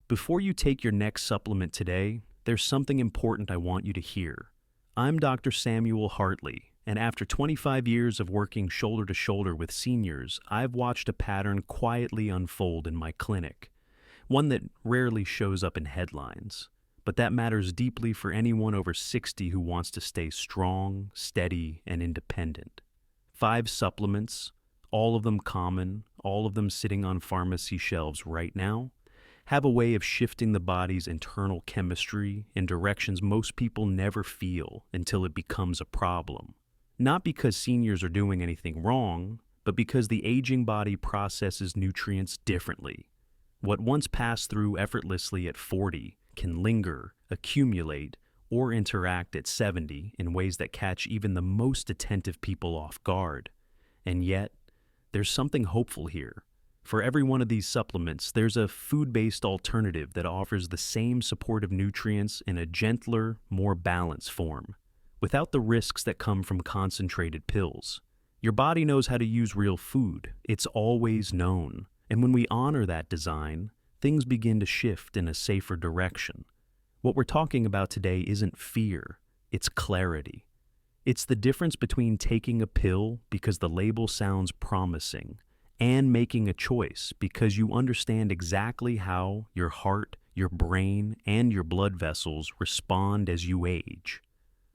Before you take your next supplement today, there's something important I want you to hear. I'm Dr. Samuel Hartley, and after 25 years of working shoulder to shoulder with seniors, I've watched a pattern quietly unfold in my clinic, one that rarely shows up in headlines, but that matters deeply for anyone over 60 who wants to stay strong, steady, and independent. 5 supplements, all of them common, all of them sitting on pharmacy shelves right now, have a way of shifting the body's internal chemistry in directions most people never feel until it becomes a problem. Not because seniors are doing anything wrong, but because the aging body processes nutrients differently. What once passed through effortlessly at 40 can linger, accumulate, or interact at 70 in ways that catch even the most attentive people off guard. And yet, there's something hopeful here. For every one of these supplements, there's a food-based alternative that offers the same supportive nutrients in a gentler, more balanced form, without the risks that come from concentrated pills. Your body knows how to use real food. It's always known. And when we honor that design, things begin to shift in a safer direction. What we're talking about today isn't fear, it's clarity. It's the difference between taking a pill because the label sounds promising and making a choice because you understand exactly how your heart, your brain, and your blood vessels respond as you age.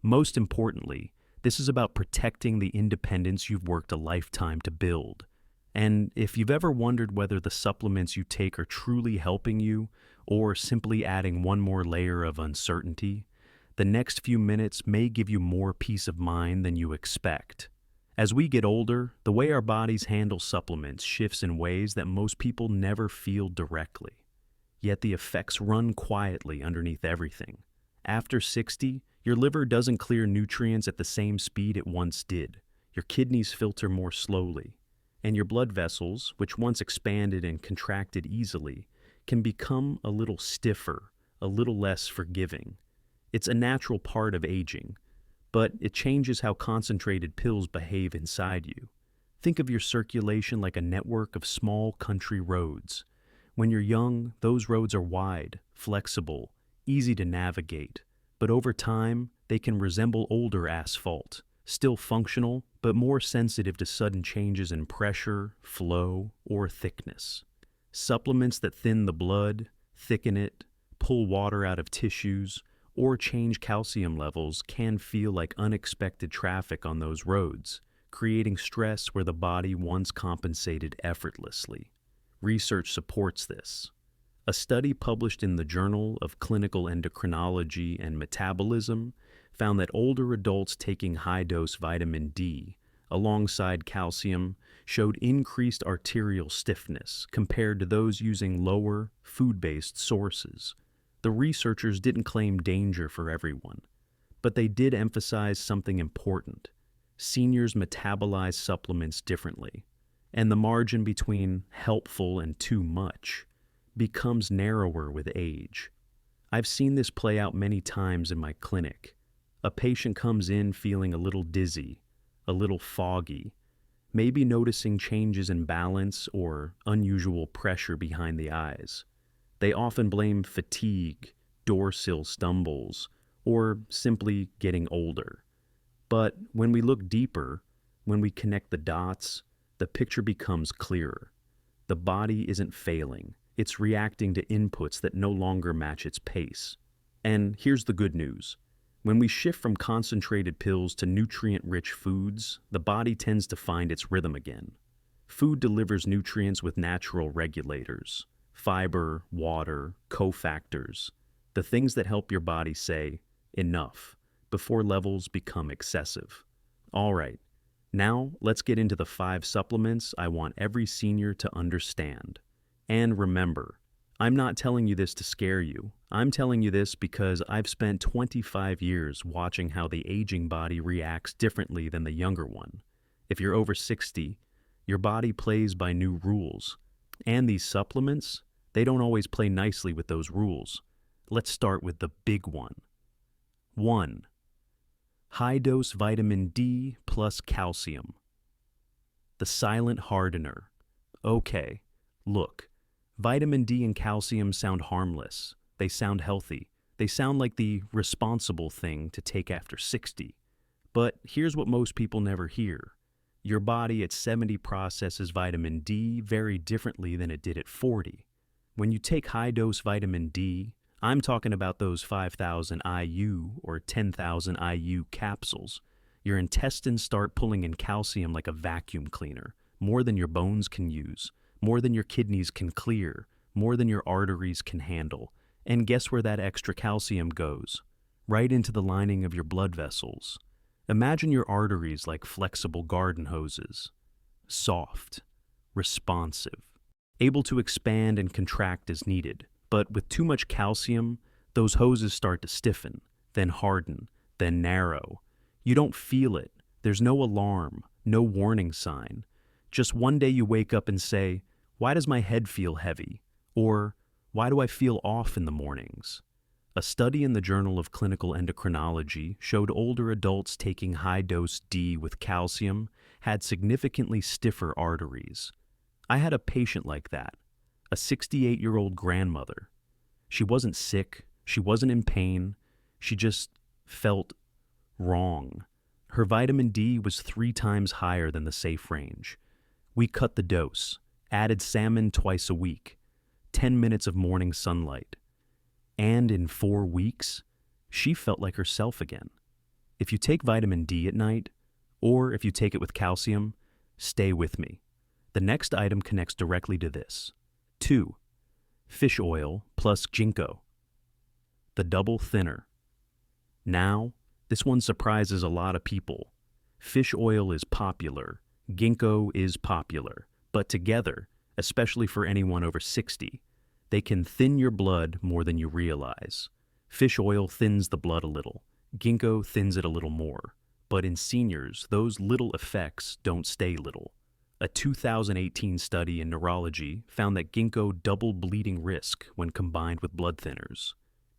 Most importantly, this is about protecting the independence you've worked a lifetime to build. And if you've ever wondered whether the supplements you take are truly helping you or simply adding one more layer of uncertainty, the next few minutes may give you more peace of mind than you expect. As we get older, the way our bodies handle supplements shifts in ways that most people never feel directly. Yet the effects run quietly underneath everything. After 60, your liver doesn't clear nutrients at the same speed it once did. Your kidneys filter more slowly. And your blood vessels, which once expanded and contracted easily, can become a little stiffer, a little less forgiving. It's a natural part of aging, but it changes how concentrated pills behave inside you. Think of your circulation like a network of small country roads. When you're young, those roads are wide, flexible, easy to navigate, but over time, they can resemble older asphalt, still functional, but more sensitive to sudden changes in pressure, flow, or thickness. Supplements that thin the blood, thicken it, pull water out of tissues, or change calcium levels can feel like unexpected traffic on those roads, creating stress where the body once compensated effortlessly. Research supports this. A study published in the Journal of Clinical Endocrinology and Metabolism found that older adults taking high-dose vitamin D alongside calcium showed increased arterial stiffness compared to those using lower, food-based sources. The researchers didn't claim danger for everyone, but they did emphasize something important. Seniors metabolize supplements differently, and the margin between helpful and too much becomes narrower with age. I've seen this play out many times in my clinic. A patient comes in feeling a little dizzy, a little foggy, maybe noticing changes in balance or unusual pressure behind the eyes. They often blame fatigue, dorsal stumbles, or simply getting older. But when we look deeper, when we connect the dots, the picture becomes clearer. The body isn't failing. It's reacting to inputs that no longer match its pace. And here's the good news. When we shift from concentrated pills to nutrient-rich foods, the body tends to find its rhythm again. Food delivers nutrients with natural regulators, fiber, water, cofactors, the things that help your body say, enough, before levels become excessive. All right, now let's get into the 5 supplements I want every senior to understand. And remember, I'm not telling you this to scare you. I'm telling you this because I've spent 25 years watching how the aging body reacts differently than the younger one. If you're over 60, your body plays by new rules. And these supplements, they don't always play nicely with those rules. Let's start with the big one. 1. High-dose vitamin D plus calcium. The silent hardener. Okay, look. Vitamin D and calcium sound harmless. They sound healthy. They sound like the responsible thing to take after 60. But here's what most people never hear. Your body at 70 processes vitamin D very differently than it did at 40. When you take high-dose vitamin D, I'm talking about those 5,000 IU or 10,000 IU capsules. Your intestines start pulling in calcium like a vacuum cleaner, more than your bones can use, more than your kidneys can clear, more than your arteries can handle. And guess where that extra calcium goes? Right into the lining of your blood vessels. Imagine your arteries like flexible garden hoses. Soft, responsive, able to expand and contract as needed. But with too much calcium, those hoses start to stiffen, then harden, then narrow. You don't feel it. There's no alarm, no warning sign. Just one day you wake up and say, "Why does my head feel heavy?" Or, "Why do I feel off in the mornings?" A study in the Journal of Clinical Endocrinology showed older adults taking high-dose D with calcium had significantly stiffer arteries. I had a patient like that, a 68-year-old grandmother. She wasn't sick, she wasn't in pain, she just felt wrong. Her vitamin D was 3 times higher than the safe range. We cut the dose, added salmon twice a week, 10 minutes of morning sunlight. And in 4 weeks, she felt like herself again. If you take vitamin D at night, or if you take it with calcium, stay with me. The next item connects directly to this. 2. Fish oil plus Ginkgo. The double thinner. Now, this one surprises a lot of people. Fish oil is popular, Ginkgo is popular, but together, especially for anyone over 60, they can thin your blood more than you realize. Fish oil thins the blood a little. Ginkgo thins it a little more. But in seniors, those little effects don't stay little. A 2018 study in neurology found that Ginkgo doubled bleeding risk when combined with blood thinners.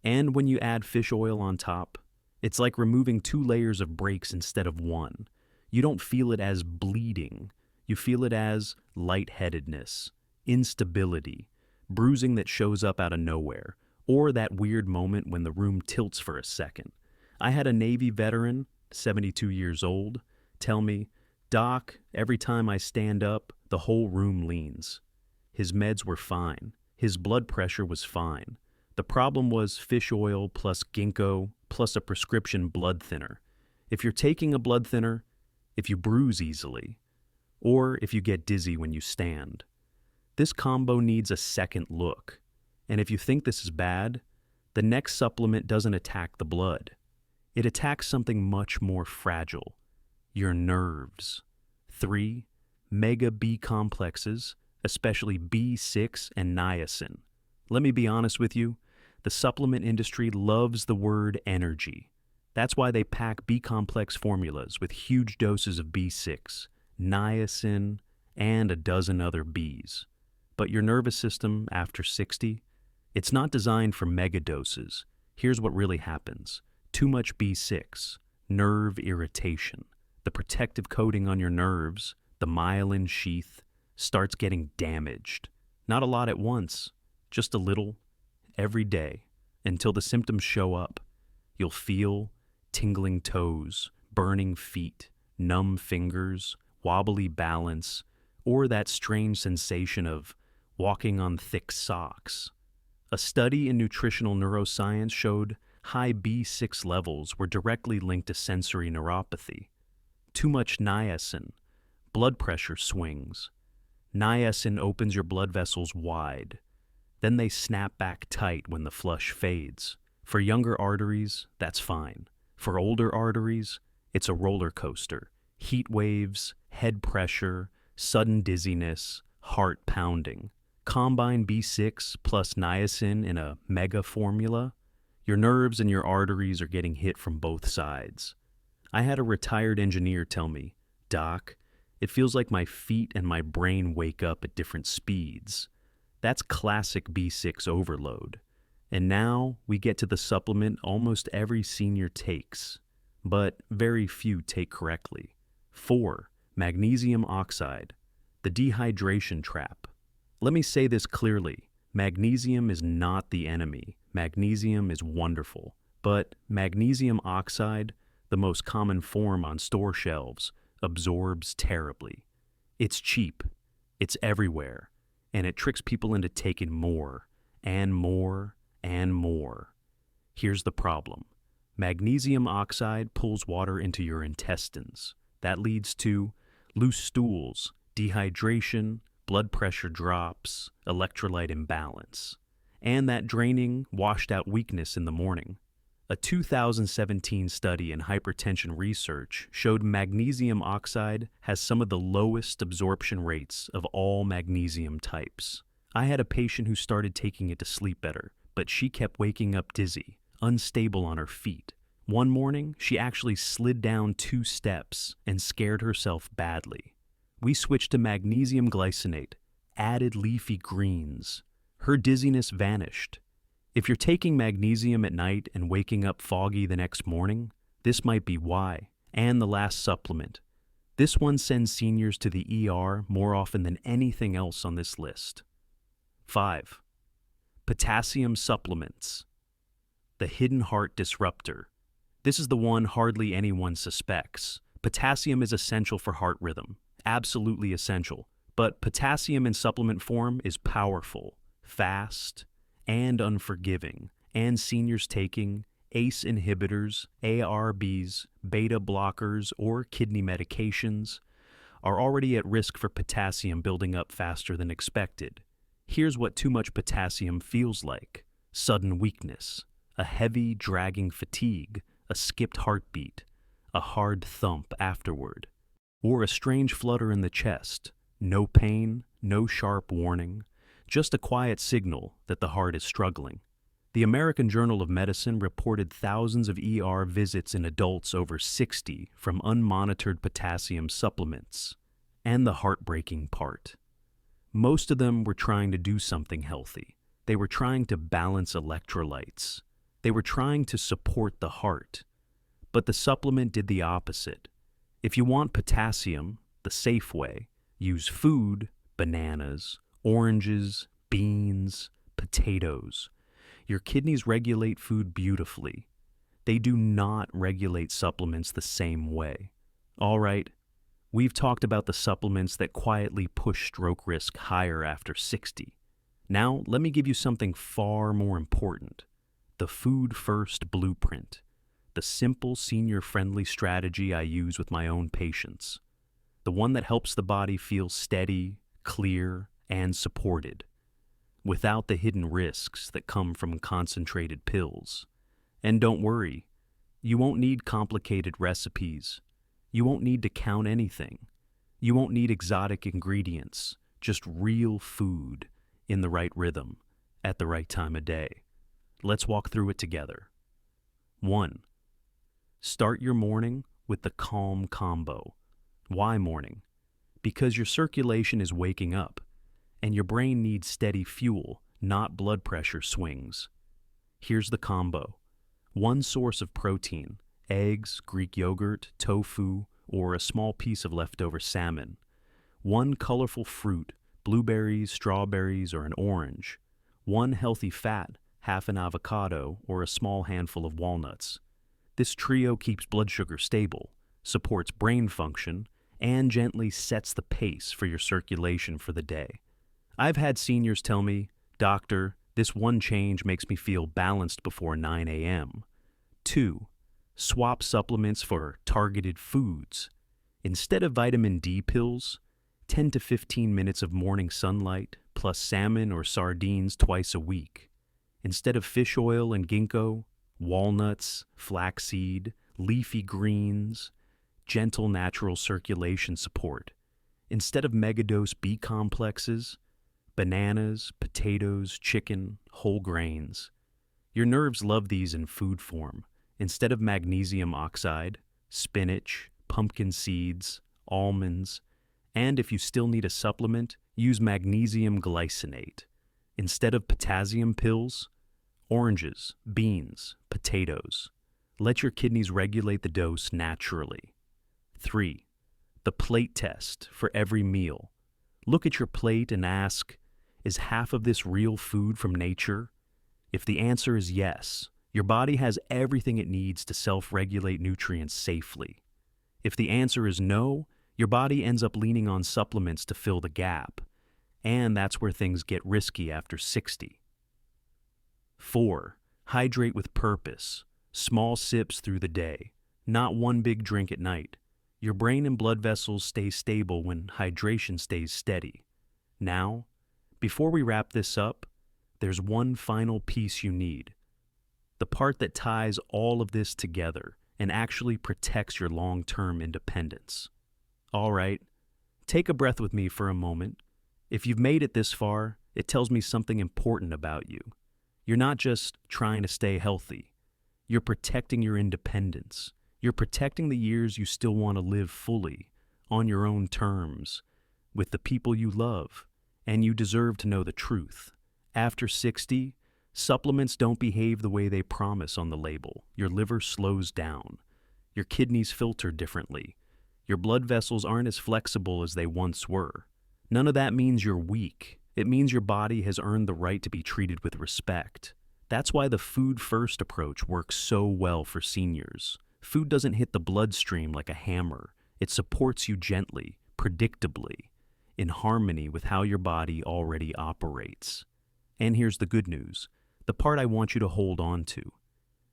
And when you add fish oil on top, it's like removing 2 layers of brakes instead of 1. You don't feel it as bleeding. You feel it as lightheadedness, instability, bruising that shows up out of nowhere, or that weird moment when the room tilts for a second. I had a Navy veteran, 72 years old, tell me, "Doc, every time I stand up, the whole room leans." His meds were fine. His blood pressure was fine. The problem was fish oil plus Ginkgo plus a prescription blood thinner. If you're taking a blood thinner, if you bruise easily, or if you get dizzy when you stand, this combo needs a second look. And if you think this is bad, the next supplement doesn't attack the blood. It attacks something much more fragile, your nerves. 3. Mega B complexes, especially B6 and niacin. Let me be honest with you, the supplement industry loves the word energy. That's why they pack B complex formulas with huge doses of B6, niacin, and a dozen other Bs. But your nervous system, after 60, it's not designed for mega doses. Here's what really happens. Too much B6, nerve irritation. The protective coating on your nerves, the myelin sheath, starts getting damaged. Not a lot at once, just a little, every day, until the symptoms show up. You'll feel tingling toes, burning feet, numb fingers, wobbly balance, or that strange sensation of walking on thick socks. A study in nutritional neuroscience showed high B6 levels were directly linked to sensory neuropathy. Too much niacin, blood pressure swings. Niacin opens your blood vessels wide. Then they snap back tight when the flush fades. For younger arteries, that's fine. For older arteries, it's a roller coaster. Heat waves, head pressure, sudden dizziness, heart pounding. Combine B6 plus niacin in a mega formula, your nerves and your arteries are getting hit from both sides. I had a retired engineer tell me, "Doc, it feels like my feet and my brain wake up at different speeds." That's classic B6 overload. And now we get to the supplement almost every senior takes, but very few take correctly. 4. Magnesium oxide, the dehydration trap. Let me say this clearly. Magnesium is not the enemy. Magnesium is wonderful. But magnesium oxide, the most common form on store shelves, absorbs terribly. It's cheap, it's everywhere, and it tricks people into taking more and more and more. Here's the problem. Magnesium oxide pulls water into your intestines. That leads to loose stools, dehydration, blood pressure drops, electrolyte imbalance, and that draining, washed-out weakness in the morning. A 2017 study in hypertension research showed magnesium oxide has some of the lowest absorption rates of all magnesium types. I had a patient who started taking it to sleep better, but she kept waking up dizzy, unstable on her feet. One morning, she actually slid down 2 steps and scared herself badly. We switched to magnesium glycinate, added leafy greens. Her dizziness vanished. If you're taking magnesium at night and waking up foggy the next morning, this might be why. And the last supplement. This one sends seniors to the ER more often than anything else on this list. 5. Potassium supplements. The hidden heart disruptor. This is the one hardly anyone suspects. Potassium is essential for heart rhythm. Absolutely essential. But potassium in supplement form is powerful, fast, and unforgiving, and seniors taking ACE inhibitors, ARBs, beta blockers, or kidney medications are already at risk for potassium building up faster than expected. Here's what too much potassium feels like: sudden weakness, a heavy, dragging fatigue, a skipped heartbeat, a hard thump afterward, or a strange flutter in the chest. No pain, no sharp warning, just a quiet signal that the heart is struggling. The American Journal of Medicine reported thousands of ER visits in adults over 60 from unmonitored potassium supplements. And the heartbreaking part. Most of them were trying to do something healthy. They were trying to balance electrolytes. They were trying to support the heart. But the supplement did the opposite. If you want potassium, the safe way, use food, bananas, oranges, beans, potatoes. Your kidneys regulate food beautifully. They do not regulate supplements the same way. All right, we've talked about the supplements that quietly push stroke risk higher after 60. Now, let me give you something far more important. The Food First Blueprint. The simple, senior-friendly strategy I use with my own patients. The one that helps the body feel steady, clear, and supported, without the hidden risks that come from concentrated pills. And don't worry, you won't need complicated recipes. You won't need to count anything. You won't need exotic ingredients, just real food in the right rhythm, at the right time of day. Let's walk through it together. 1. Start your morning with the calm combo. Why morning? Because your circulation is waking up, and your brain needs steady fuel, not blood pressure swings. Here's the combo. 1 source of protein, eggs, Greek yogurt, tofu, or a small piece of leftover salmon. 1 colorful fruit, blueberries, strawberries, or an orange. 1 healthy fat, half an avocado, or a small handful of walnuts. This trio keeps blood sugar stable, supports brain function, and gently sets the pace for your circulation for the day. I've had seniors tell me, "Doctor, this one change makes me feel balanced before 9 a.m. 2. Swap supplements for targeted foods. Instead of vitamin D pills, 10 to 15 minutes of morning sunlight plus salmon or sardines twice a week. Instead of fish oil and ginkgo, walnuts, flaxseed, leafy greens, gentle natural circulation support. Instead of megadose B complexes, bananas, potatoes, chicken, whole grains. Your nerves love these in food form. Instead of magnesium oxide, spinach, pumpkin seeds, almonds, and if you still need a supplement, use magnesium glycinate. Instead of potassium pills, oranges, beans, potatoes. Let your kidneys regulate the dose naturally. 3. The plate test for every meal. Look at your plate and ask, Is half of this real food from nature? If the answer is yes, your body has everything it needs to self-regulate nutrients safely. If the answer is no, your body ends up leaning on supplements to fill the gap. And that's where things get risky after 60. 4. Hydrate with purpose. Small sips through the day, not one big drink at night. Your brain and blood vessels stay stable when hydration stays steady. Now, before we wrap this up, there's one final piece you need. The part that ties all of this together and actually protects your long-term independence. All right, take a breath with me for a moment. If you've made it this far, it tells me something important about you. You're not just trying to stay healthy. You're protecting your independence. You're protecting the years you still want to live fully, on your own terms, with the people you love, and you deserve to know the truth. After 60, supplements don't behave the way they promise on the label. Your liver slows down. Your kidneys filter differently. Your blood vessels aren't as flexible as they once were. None of that means you're weak. It means your body has earned the right to be treated with respect. That's why the food-first approach works so well for seniors. Food doesn't hit the bloodstream like a hammer. It supports you gently, predictably, in harmony with how your body already operates. And here's the good news, the part I want you to hold on to.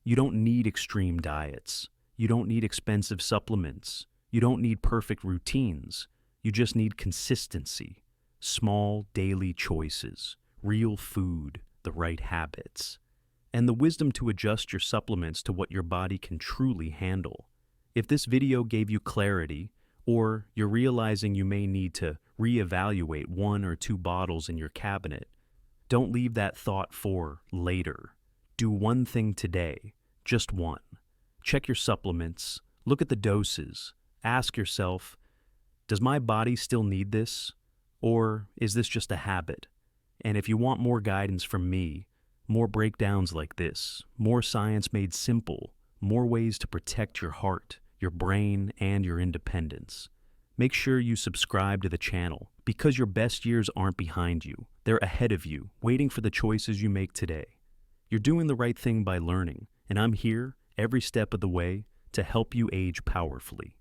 You don't need extreme diets. You don't need expensive supplements. You don't need perfect routines. You just need consistency, small daily choices, real food, the right habits, and the wisdom to adjust your supplements to what your body can truly handle. If this video gave you clarity, or you're realizing you may need to reevaluate 1 or 2 bottles in your cabinet, don't leave that thought for later. Do one thing today, just one. Check your supplements, look at the doses, ask yourself, does my body still need this? Or is this just a habit? And if you want more guidance from me, more breakdowns like this, more science made simple, more ways to protect your heart, your brain, and your independence, make sure you subscribe to the channel because your best years aren't behind you. They're ahead of you, waiting for the choices you make today. You're doing the right thing by learning, and I'm here every step of the way to help you age powerfully.